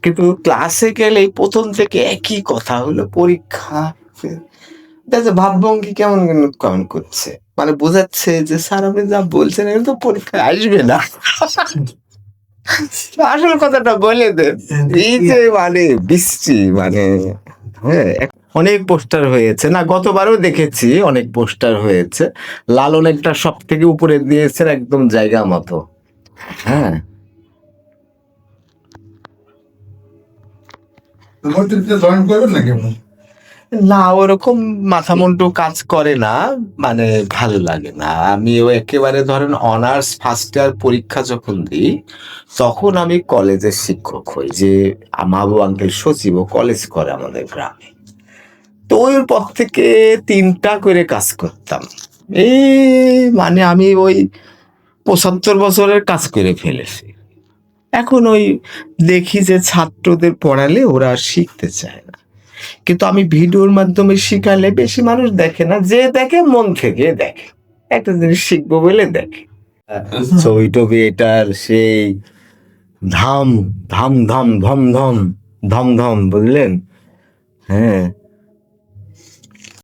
কিন্তু ক্লাসে গেলেই প্রথম থেকে একই কথা হলো পরীক্ষা। ভাবভঙ্গি কেমন কেমন করছে, মানে বোঝাচ্ছে যে স্যার আপনি যা বলছেন এটা তো পরীক্ষায় আসবে না। আসল কথাটা বলে দেন। এই যে মানে বৃষ্টি মানে, হ্যাঁ, অনেক পোস্টার হয়েছে না, গতবারও দেখেছি অনেক পোস্টার হয়েছে। লালন একটা সব থেকে উপরে দিয়েছেন একদম জায়গা মতো। হ্যাঁ, জয়েন করবেন নাকি আপনি? না ওরকম মাথা মুন্ডু কাজ করে না, মানে ভালো লাগে না। আমিও একেবারে ধরেন অনার্স ফার্স্ট ইয়ার পরীক্ষা যখন দিই, তখন আমি কলেজের শিক্ষক হই, যে মাবু আঙ্কেল সচিব ও কলেজ করে আমাদের গ্রামে। তো ওই পর থেকে ৩টা করে কাজ করতাম। এই মানে আমি ওই ৭৫ বছরের কাজ করে ফেলেছি। এখন ওই দেখি যে ছাত্রদের পড়ালে ওরা আর শিখতে চায় না, কিন্তু আমি ভিডিওর মাধ্যমে শিখালে বেশি মানুষ দেখে না, যে দেখে মন থেকে দেখে, একটা জিনিস শিখবো বলে দেখে। ছবি টবি এটার সেই ধাম ধাম ধাম ধম ধম ধম ধম, বুঝলেন? হ্যাঁ,